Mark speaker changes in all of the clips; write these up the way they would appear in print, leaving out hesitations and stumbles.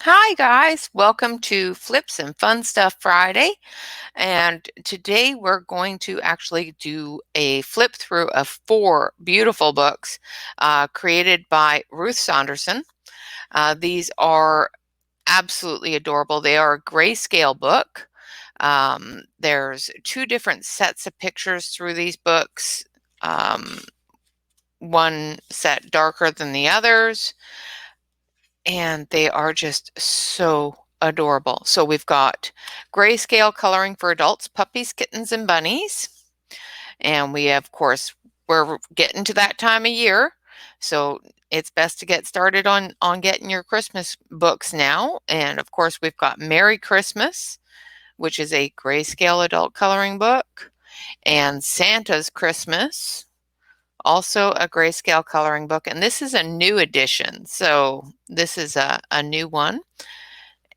Speaker 1: Hi, guys. Welcome to Flips and Fun Stuff Friday. And today we're going to actually do a flip through of four beautiful books created by Ruth Sanderson. These are absolutely adorable. They are a grayscale book. There's two different sets of pictures through these books. One set darker than the others. And they are just so adorable. So we've got grayscale coloring for adults, puppies, kittens, and bunnies. And we, of course, we're getting to that time of year. So it's best to get started on getting your Christmas books now. And of course, we've got Merry Christmas, which is a grayscale adult coloring book, and Santa's Christmas, also a grayscale coloring book. And this is a new edition. So this is a new one.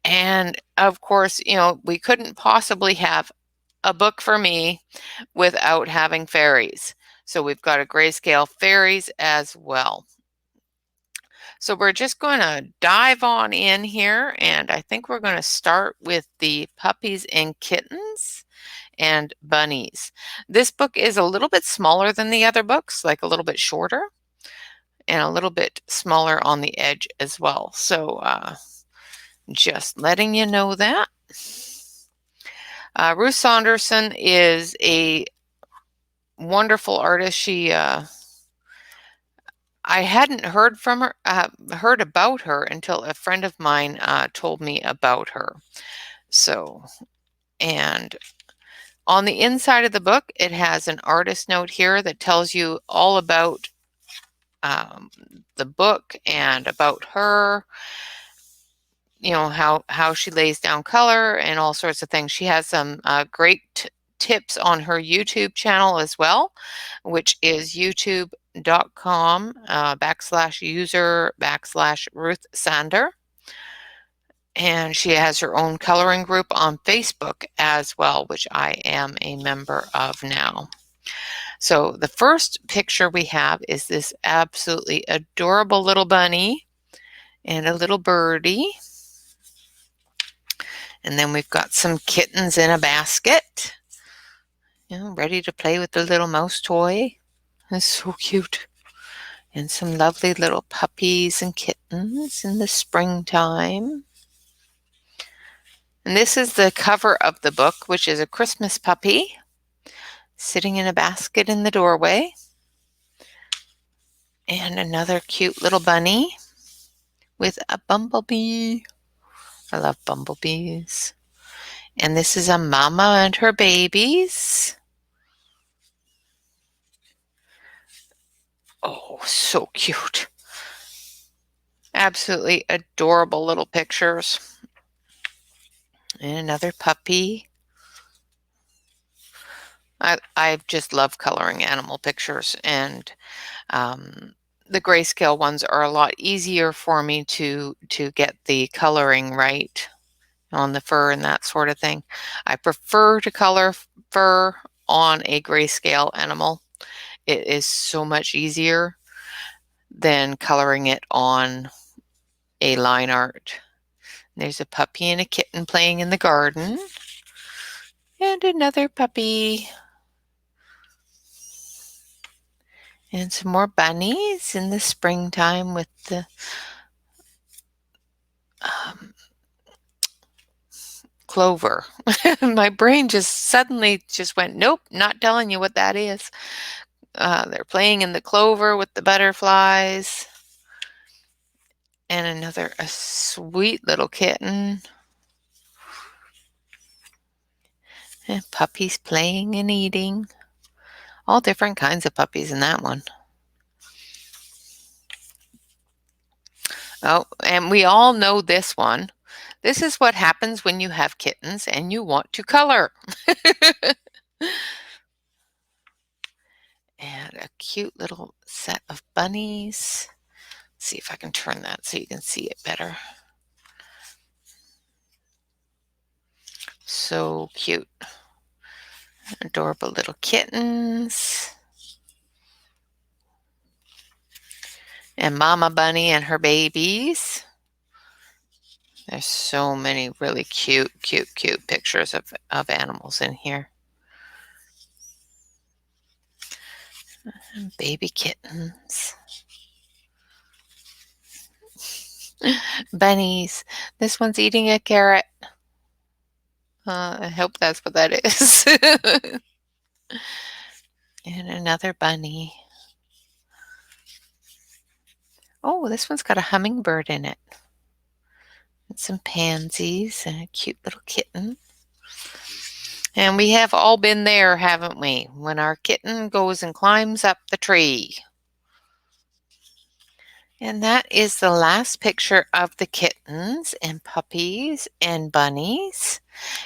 Speaker 1: And of course, we couldn't possibly have a book for me without having fairies. So we've got a grayscale fairies as well. So we're just going to dive on in here, and I think we're going to start with the puppies and kittens and bunnies. This book is a little bit smaller than the other books, like a little bit shorter and a little bit smaller on the edge as well. So just letting you know that. Ruth Sanderson is a wonderful artist. I hadn't heard from her, heard about her until a friend of mine told me about her. So, and on the inside of the book, it has an artist note here that tells you all about the book and about her. How she lays down color and all sorts of things. She has some great tips on her YouTube channel as well, which is youtube.com/user/Ruth Sander. And she has her own coloring group on Facebook as well, which I am a member of now. So the first picture we have is this absolutely adorable little bunny and a little birdie. And then we've got some kittens in a basket, ready to play with the little mouse toy. It's so cute. And some lovely little puppies and kittens in the springtime. And this is the cover of the book, which is a Christmas puppy sitting in a basket in the doorway. And another cute little bunny with a bumblebee. I love bumblebees. And this is a mama and her babies. Oh, so cute. Absolutely adorable little pictures. And another puppy. I just love coloring animal pictures, and the grayscale ones are a lot easier for me to get the coloring right on the fur and that sort of thing. I prefer to color fur on a grayscale animal. It is so much easier than coloring it on a line art. There's a puppy and a kitten playing in the garden. And another puppy. And some more bunnies in the springtime with the clover. My brain just suddenly went, nope, not telling you what that is. They're playing in the clover with the butterflies. And a sweet little kitten. And puppies playing and eating. All different kinds of puppies in that one. Oh, and we all know this one. This is what happens when you have kittens and you want to color. And a cute little set of bunnies. Let's see if I can turn that so you can see it better. So cute. Adorable little kittens. And Mama Bunny and her babies. There's so many really cute pictures of animals in here. And baby kittens. Bunnies. This one's eating a carrot. I hope that's what that is. And another bunny. Oh, this one's got a hummingbird in it. And some pansies and a cute little kitten. And we have all been there, haven't we? When our kitten goes and climbs up the tree. And that is the last picture of the kittens and puppies and bunnies.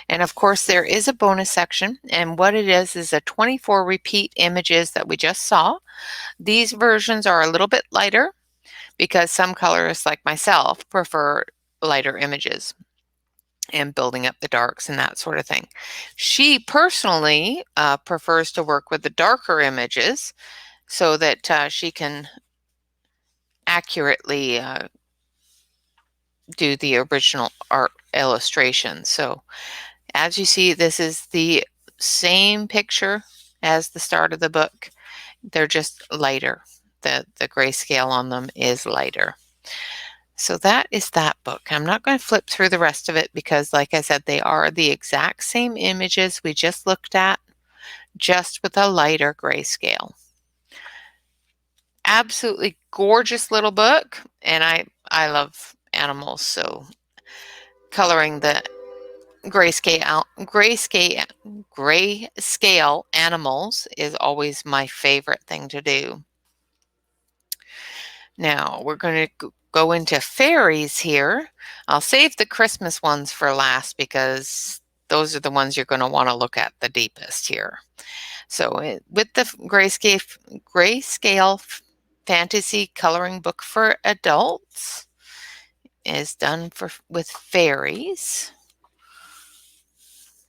Speaker 1: And of course, there is a bonus section. And what it is a 24 repeat images that we just saw. These versions are a little bit lighter because some colorists like myself prefer lighter images and building up the darks and that sort of thing. She personally prefers to work with the darker images so that she can accurately do the original art illustration. So as you see, this is the same picture as the start of the book. They're just lighter. The grayscale on them is lighter. So that is that book. I'm not going to flip through the rest of it because, like I said, they are the exact same images we just looked at, just with a lighter grayscale. Absolutely gorgeous little book, and I love animals, so coloring the grayscale animals is always my favorite thing to do. Now we're going to go into fairies here. I'll save the Christmas ones for last because those are the ones you're going to want to look at the deepest here. So with the grayscale fantasy coloring book for adults is done with fairies.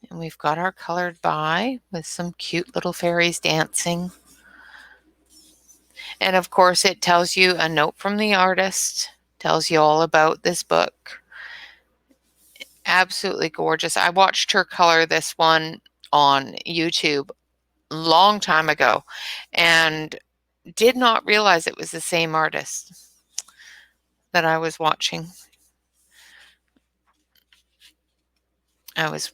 Speaker 1: And we've got our colored by with some cute little fairies dancing. And of course, it tells you a note from the artist, tells you all about this book. Absolutely gorgeous. I watched her color this one on YouTube a long time ago and did not realize it was the same artist that I was watching. I was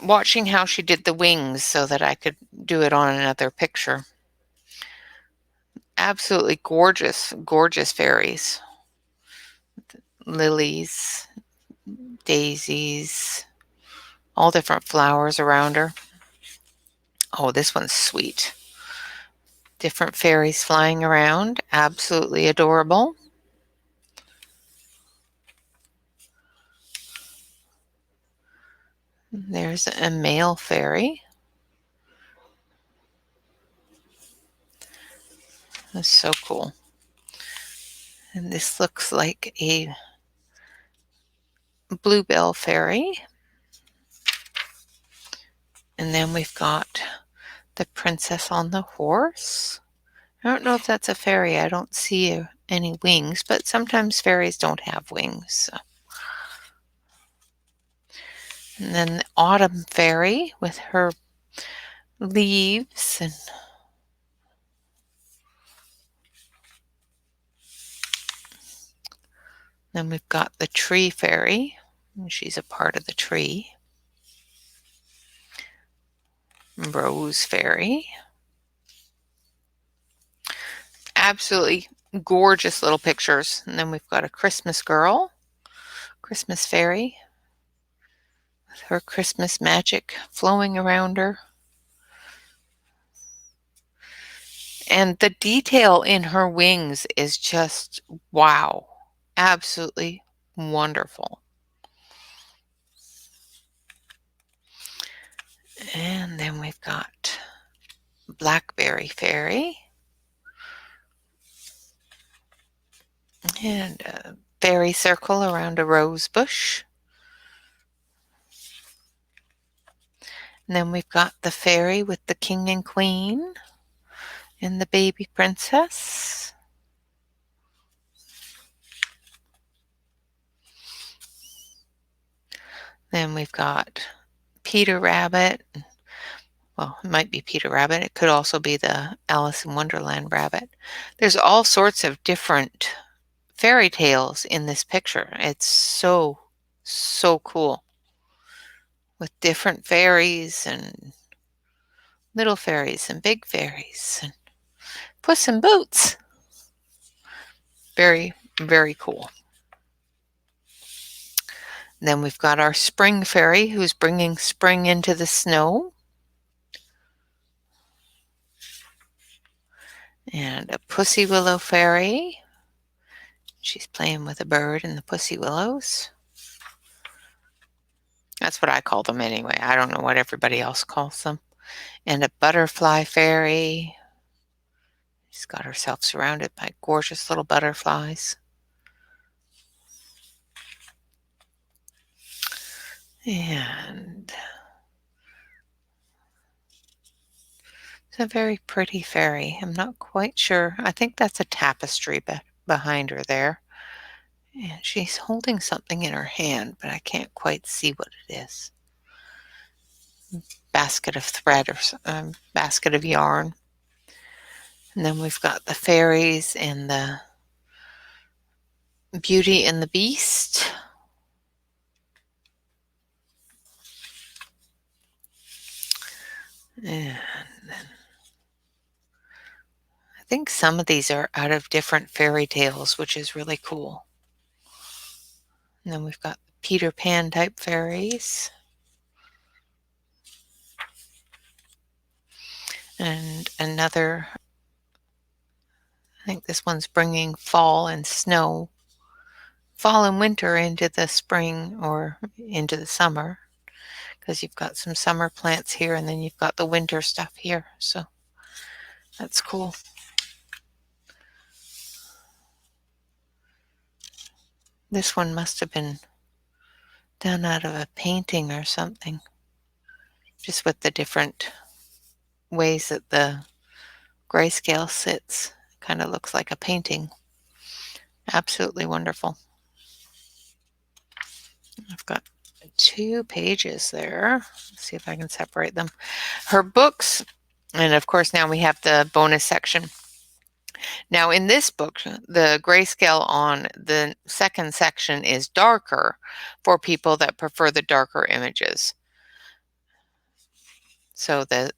Speaker 1: watching how she did the wings so that I could do it on another picture. Absolutely gorgeous, gorgeous fairies. Lilies, daisies, all different flowers around her. Oh, this one's sweet. Different fairies flying around. Absolutely adorable. There's a male fairy. That's so cool. And this looks like a bluebell fairy. And then we've got the princess on the horse. I don't know if that's a fairy. I don't see any wings, but sometimes fairies don't have wings. So. And then the autumn fairy with her leaves and then we've got the tree fairy. She's a part of the tree. Rose fairy. Absolutely gorgeous little pictures. And then we've got a Christmas girl, Christmas fairy, with her Christmas magic flowing around her. And the detail in her wings is just wow. Absolutely wonderful. And then we've got Blackberry Fairy and a fairy circle around a rose bush. And then we've got the fairy with the king and queen and the baby princess. Then we've got Peter Rabbit. Well, it might be Peter Rabbit. It could also be the Alice in Wonderland rabbit. There's all sorts of different fairy tales in this picture. It's so, so cool with different fairies and little fairies and big fairies and Puss in Boots. Very, very cool. Then we've got our spring fairy who's bringing spring into the snow. And a pussy willow fairy. She's playing with a bird in the pussy willows. That's what I call them anyway. I don't know what everybody else calls them. And a butterfly fairy. She's got herself surrounded by gorgeous little butterflies. And it's a very pretty fairy. I'm not quite sure. I think that's a tapestry behind her there. And she's holding something in her hand, but I can't quite see what it is. Basket of thread or basket of yarn. And then we've got the fairies and the Beauty and the Beast. And then I think some of these are out of different fairy tales, which is really cool. And then we've got Peter Pan type fairies. And another, I think this one's bringing fall and snow, fall and winter into the spring or into the summer, because you've got some summer plants here and then you've got the winter stuff here. So that's cool. This one must have been done out of a painting or something, just with the different ways that the grayscale sits. Kind of looks like a painting. Absolutely wonderful. I've got 2 pages there. Let's see if I can separate them. Her books, and of course now we have the bonus section. Now in this book, the grayscale on the second section is darker for people that prefer the darker images. So the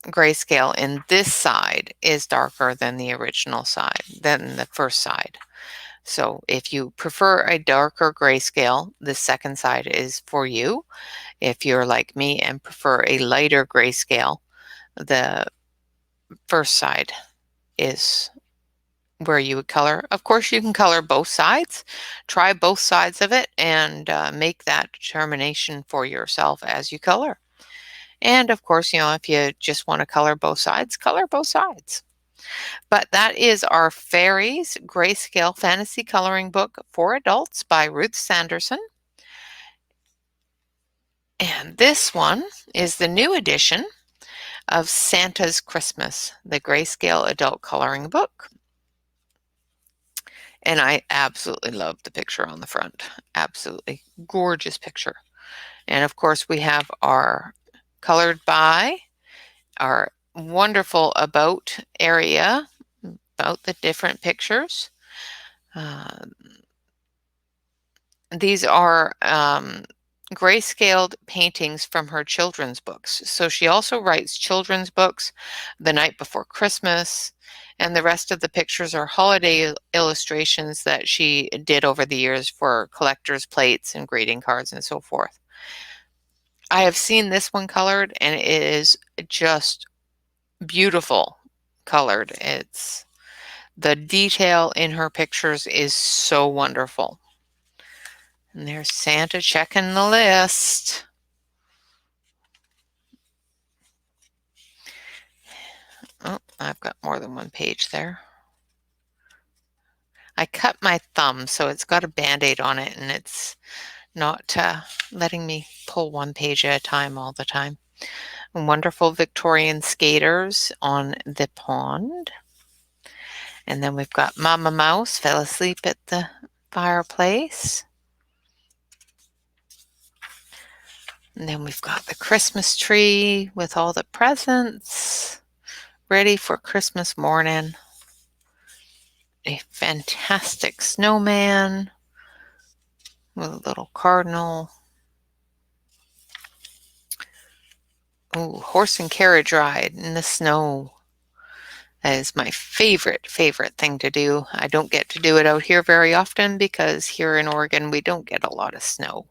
Speaker 1: grayscale in this side is darker than the original side, than the first side. So if you prefer a darker grayscale, the second side is for you. If you're like me and prefer a lighter grayscale, the first side is where you would color. Of course, you can color both sides. Try both sides of it and make that determination for yourself as you color. And of course, if you just want to color both sides, color both sides. But that is our Fairies Grayscale Fantasy Coloring Book for Adults by Ruth Sanderson. And this one is the new edition of Santa's Christmas, the Grayscale Adult Coloring Book. And I absolutely love the picture on the front. Absolutely gorgeous picture. And of course, we have our colored by, our wonderful about area, about the different pictures. These are grayscaled paintings from her children's books. So she also writes children's books, The Night Before Christmas, and the rest of the pictures are holiday illustrations that she did over the years for collector's plates and greeting cards and so forth. I have seen this one colored and it is just beautiful colored. It's the detail in her pictures is so wonderful. And there's Santa checking the list. Oh, I've got more than one page there. I cut my thumb, so it's got a Band-Aid on it, and it's not letting me pull one page at a time all the time. Wonderful Victorian skaters on the pond. And then we've got Mama Mouse fell asleep at the fireplace. And then we've got the Christmas tree with all the presents ready for Christmas morning. A fantastic snowman with a little cardinal. Oh, horse and carriage ride in the snow. That is my favorite thing to do. I don't get to do it out here very often because here in Oregon we don't get a lot of snow.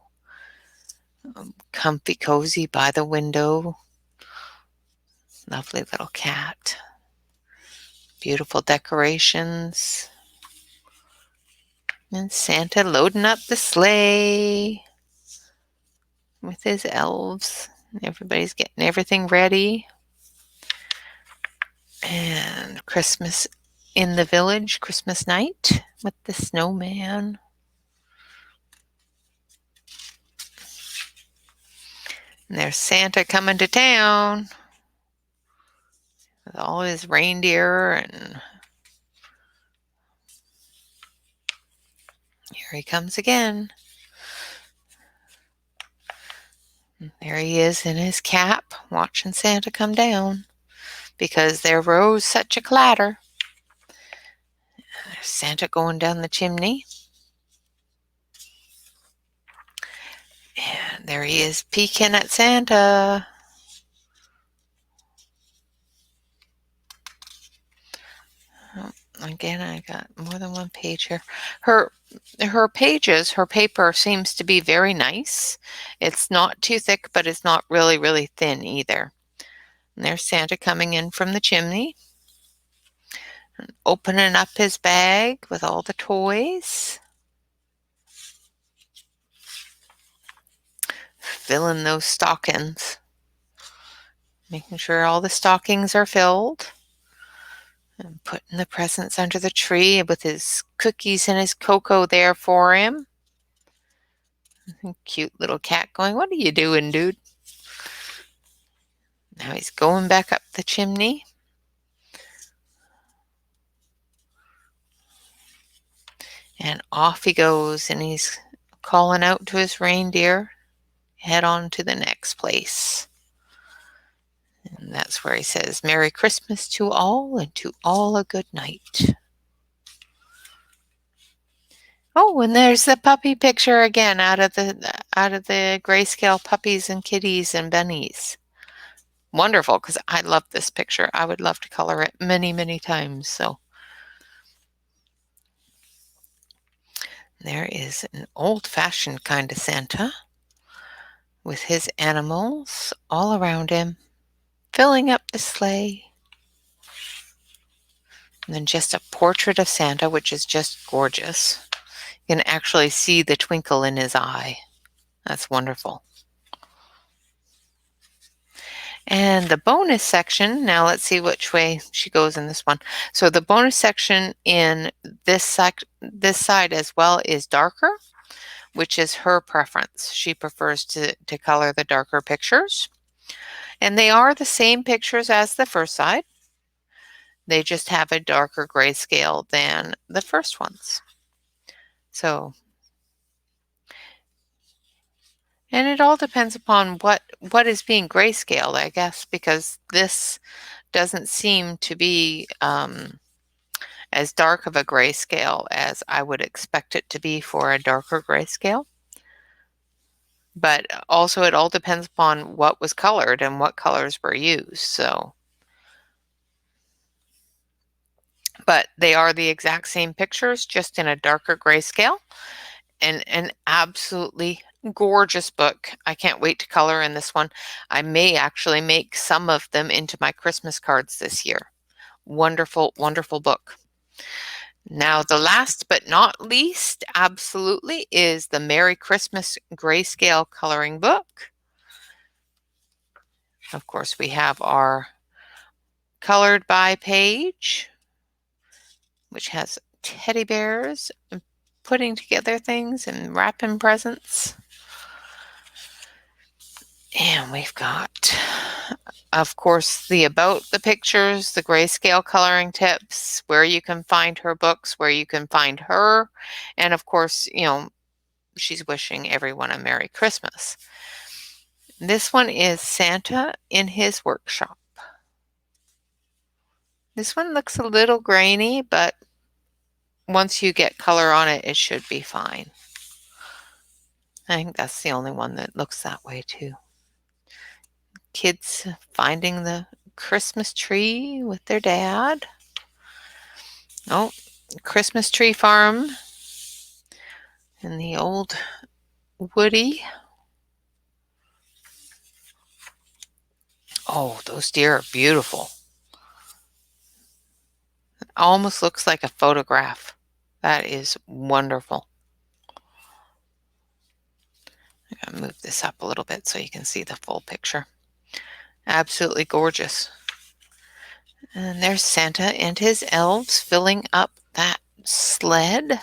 Speaker 1: Comfy cozy by the window. Lovely little cat. Beautiful decorations. And Santa loading up the sleigh with his elves. Everybody's getting everything ready. And Christmas in the village, Christmas night with the snowman. And there's Santa coming to town with all his reindeer, and here he comes again. And there he is in his cap, watching Santa come down because there rose such a clatter. There's Santa going down the chimney. And there he is peeking at Santa. Oh, again, I got more than one page here. Her pages, her paper seems to be very nice. It's not too thick, but it's not really thin either. And there's Santa coming in from the chimney, opening up his bag with all the toys, filling those stockings, making sure all the stockings are filled, and putting the presents under the tree with his cookies and his cocoa there for him. Cute little cat going, "What are you doing, dude?" Now he's going back up the chimney. And off he goes, and he's calling out to his reindeer, head on to the next place. And that's where he says, "Merry Christmas to all, and to all a good night." Oh, and there's the puppy picture again out of the grayscale puppies and kitties and bunnies. Wonderful, because I love this picture. I would love to color it many times. So there is an old-fashioned kind of Santa with his animals all around him, filling up the sleigh. And then just a portrait of Santa, which is just gorgeous. You can actually see the twinkle in his eye. That's wonderful. And the bonus section, now let's see which way she goes in this one. So the bonus section in this side as well is darker, which is her preference. She prefers to color the darker pictures. And they are the same pictures as the first side. They just have a darker grayscale than the first ones. So, and it all depends upon what is being grayscaled, I guess, because this doesn't seem to be as dark of a grayscale as I would expect it to be for a darker grayscale. But also it all depends upon what was colored and what colors were used. So, but they are the exact same pictures, just in a darker grayscale, and an absolutely gorgeous book. I can't wait to color in this one. I may actually make some of them into my Christmas cards this year. Wonderful book. Now, the last but not least, absolutely, is the Merry Christmas Grayscale Coloring Book. Of course, we have our colored by page, which has teddy bears and putting together things and wrapping presents. And we've got, of course, the about the pictures, the grayscale coloring tips, where you can find her books, where you can find her, and of course, she's wishing everyone a Merry Christmas. This one is Santa in his workshop. This one looks a little grainy, but once you get color on it, it should be fine. I think that's the only one that looks that way too. Kids finding the Christmas tree with their dad. Oh, Christmas tree farm and the old Woody. Oh, those deer are beautiful. It almost looks like a photograph. That is wonderful. I'm going to move this up a little bit so you can see the full picture. Absolutely gorgeous. And there's Santa and his elves filling up that sled.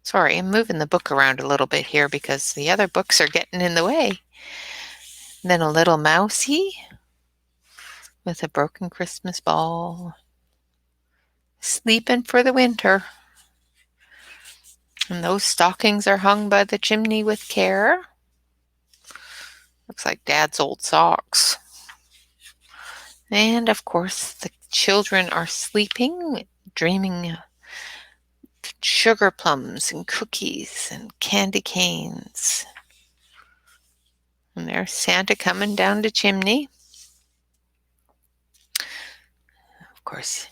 Speaker 1: Sorry, I'm moving the book around a little bit here because the other books are getting in the way. And then a little mousie with a broken Christmas ball, sleeping for the winter. And those stockings are hung by the chimney with care. Looks like Dad's old socks. And of course, the children are sleeping, dreaming sugar plums and cookies and candy canes. And there's Santa coming down the chimney. Of course,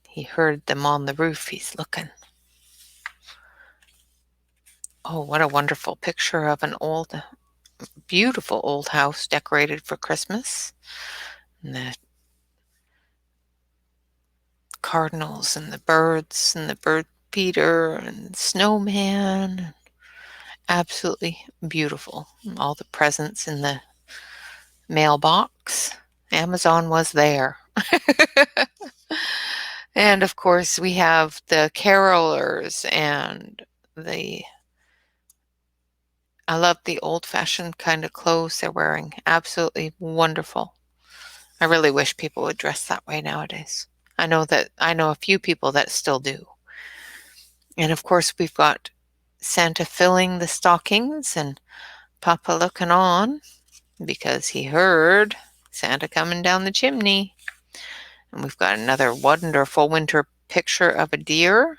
Speaker 1: he heard them on the roof. He's looking. Oh, what a wonderful picture of an old, beautiful old house decorated for Christmas. And the cardinals and the bird feeder and snowman. Absolutely beautiful. All the presents in the mailbox. Amazon was there. And of course, we have the carolers and I love the old-fashioned kind of clothes they're wearing. Absolutely wonderful. I really wish people would dress that way nowadays. I know a few people that still do. And of course, we've got Santa filling the stockings and Papa looking on because he heard Santa coming down the chimney. And we've got another wonderful winter picture of a deer.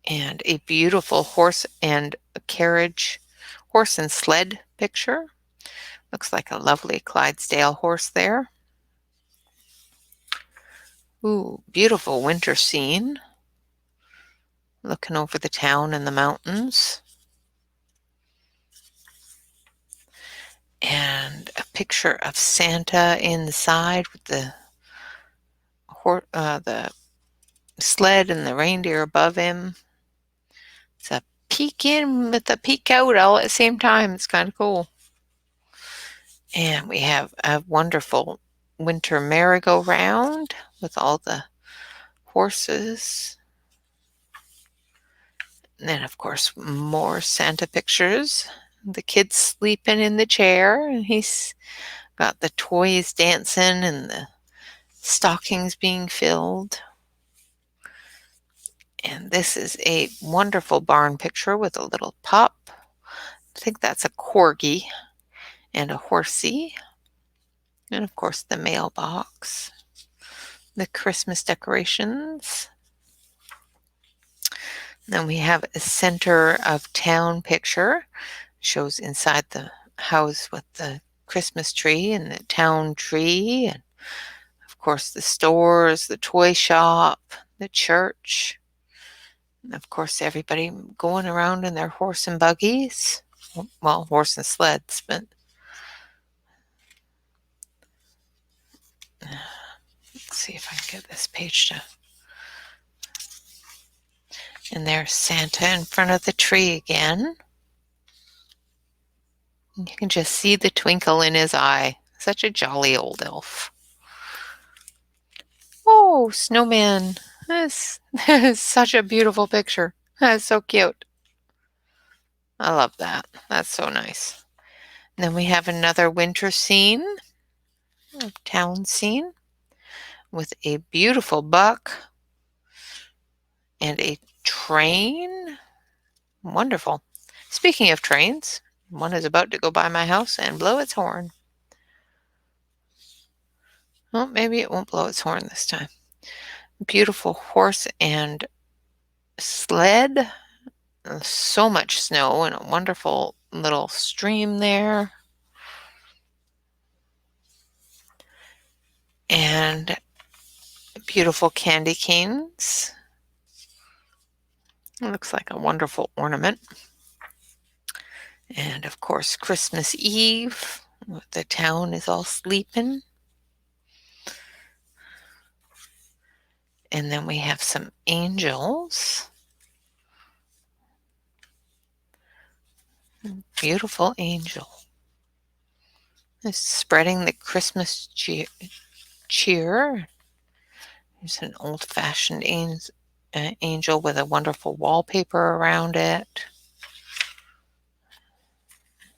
Speaker 1: And a beautiful horse and sled picture. Looks like a lovely Clydesdale horse there. Ooh, beautiful winter scene. Looking over the town and the mountains. And a picture of Santa inside with the sled and the reindeer above him. It's a peek in with a peek out all at the same time. It's kind of cool. And we have a wonderful winter merry-go-round with all the horses. And then, of course, more Santa pictures. The kid's sleeping in the chair, and he's got the toys dancing and the stockings being filled. And this is a wonderful barn picture with a little pup. I think that's a corgi and a horsey. And of course, the mailbox, the Christmas decorations. Then we have a center of town picture. Shows inside the house with the Christmas tree and the town tree. And of course, the stores, the toy shop, the church. And of course, everybody going around in their horse and buggies. Well, horse and sleds, but let's see if I can get this page to. And there's Santa in front of the tree again. You can just see the twinkle in his eye. Such a jolly old elf. Oh, snowman. That is such a beautiful picture. That's so cute. I love that. That's so nice. And then we have another winter scene, a town scene, with a beautiful buck and a train. Wonderful. Speaking of trains, one is about to go by my house and blow its horn. Well, maybe it won't blow its horn this time. Beautiful horse and sled. So much snow and a wonderful little stream there. And beautiful candy canes. It looks like a wonderful ornament. And of course, Christmas Eve. The town is all sleeping. And then we have some angels. Beautiful angel. It's spreading the Christmas cheer. There's an old-fashioned angel with a wonderful wallpaper around it.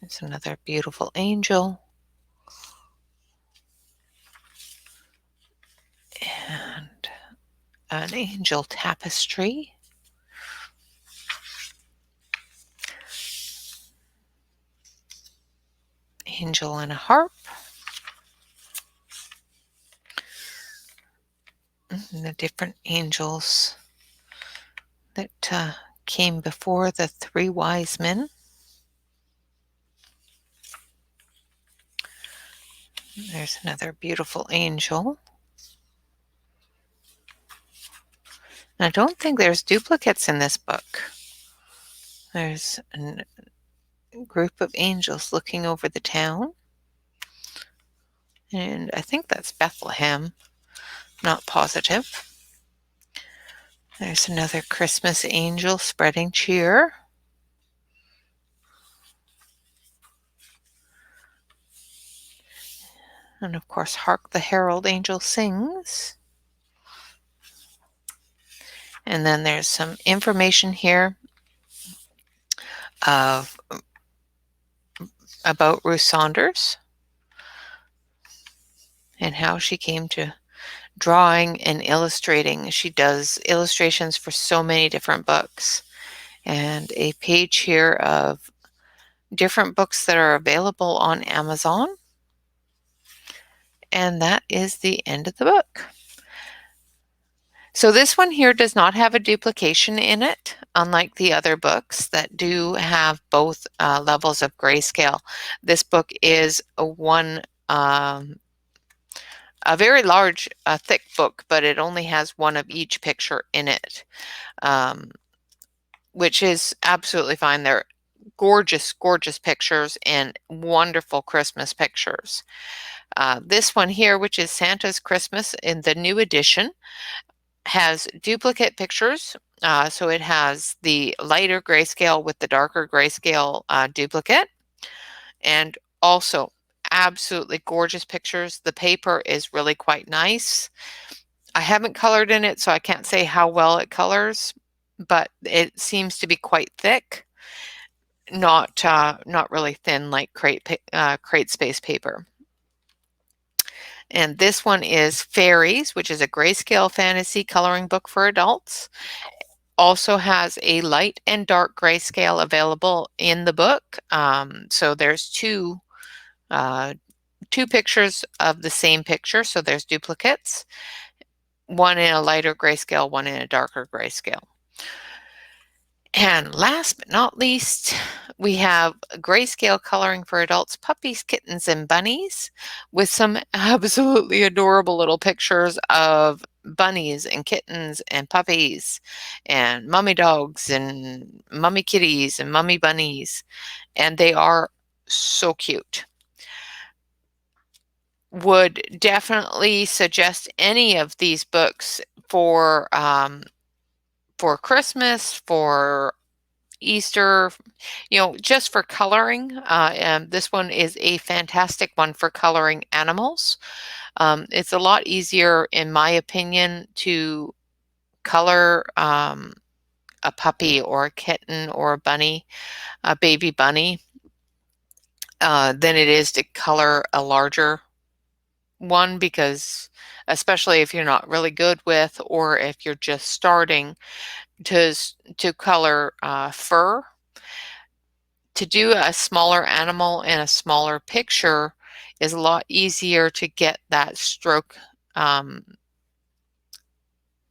Speaker 1: There's another beautiful angel. And an angel tapestry. Angel and a harp. And the different angels that came before the three wise men. There's another beautiful angel. And I don't think there's duplicates in this book. There's a group of angels looking over the town. And I think that's Bethlehem. Not positive. There's another Christmas angel spreading cheer. And of course, Hark the Herald Angel Sings. And then there's some information here about Ruth Saunders and how she came to drawing and illustrating. She does illustrations for so many different books. And a page here of different books that are available on Amazon. And that is the end of the book. So this one here does not have a duplication in it, unlike the other books that do have both levels of grayscale. This book is a very large, thick book, but it only has one of each picture in it, which is absolutely fine. They're gorgeous, gorgeous pictures and wonderful Christmas pictures. This one here, which is Santa's Christmas in the new edition, has duplicate pictures. So it has the lighter grayscale with the darker grayscale duplicate. And also absolutely gorgeous pictures. The paper is really quite nice. I haven't colored in it, so I can't say how well it colors, but it seems to be quite thick. Not really thin like crate space paper. And this one is Fairies, which is a grayscale fantasy coloring book for adults. Also has a light and dark grayscale available in the book. So there's two pictures of the same picture, so there's duplicates. One in a lighter grayscale, one in a darker grayscale. And last but not least, we have grayscale coloring for adults, puppies, kittens, and bunnies, with some absolutely adorable little pictures of bunnies and kittens and puppies and mummy dogs and mummy kitties and mummy bunnies. And they are so cute. Would definitely suggest any of these books for Christmas, for Easter, just for coloring. And this one is a fantastic one for coloring animals. It's a lot easier, in my opinion, to color a puppy or a kitten or a bunny, a baby bunny, than it is to color a larger one, because especially if you're not really good with, or if you're just starting, to color fur. To do a smaller animal and a smaller picture is a lot easier to get that stroke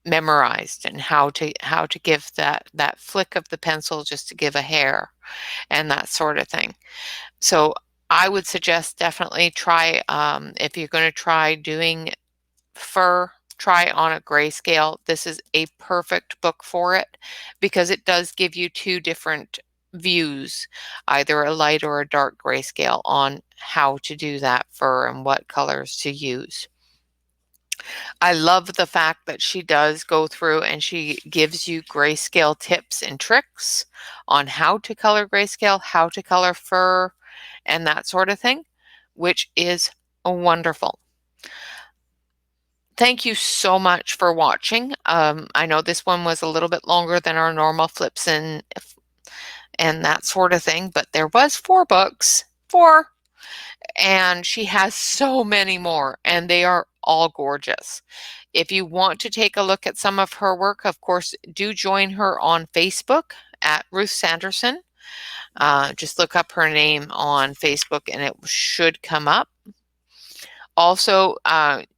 Speaker 1: memorized, and how to give that flick of the pencil just to give a hair and that sort of thing. So I would suggest definitely try, if you're going to try doing fur, try on a grayscale. This is a perfect book for it because it does give you two different views, either a light or a dark grayscale, on how to do that fur and what colors to use. I love the fact that she does go through and she gives you grayscale tips and tricks on how to color grayscale, how to color fur, and that sort of thing, which is wonderful. Thank you so much for watching. I know this one was a little bit longer than our normal flips and that sort of thing, but there was 4 books, 4, and she has so many more, and they are all gorgeous. If you want to take a look at some of her work, of course, do join her on Facebook at Ruth Sanderson. Just look up her name on Facebook and it should come up. Also,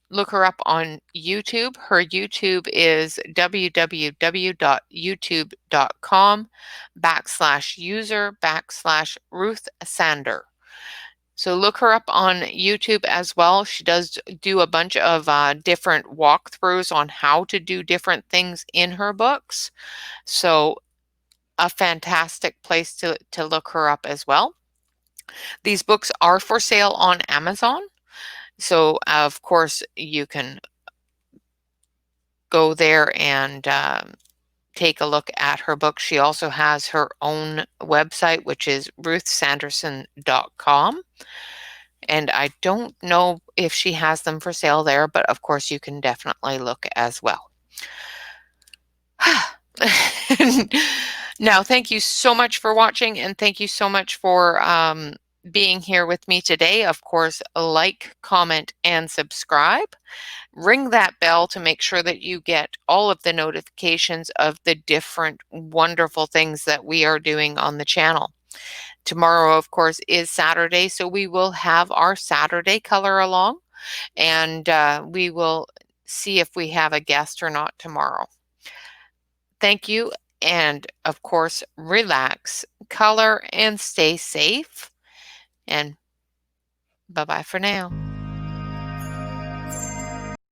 Speaker 1: look her up on YouTube. Her YouTube is www.youtube.com/user/Ruth Sander. So look her up on YouTube as well. She does do a bunch of different walkthroughs on how to do different things in her books. So a fantastic place to look her up as well. These books are for sale on Amazon. So of course you can go there and take a look at her book. She also has her own website, which is ruthsanderson.com. And I don't know if she has them for sale there, but of course you can definitely look as well. Now, thank you so much for watching, and thank you so much for being here with me today. Of course, like, comment, and subscribe. Ring that bell to make sure that you get all of the notifications of the different wonderful things that we are doing on the channel. Tomorrow, of course, is Saturday, so we will have our Saturday color along, and we will see if we have a guest or not tomorrow. Thank you, and of course, relax, color, and stay safe, and bye-bye for now.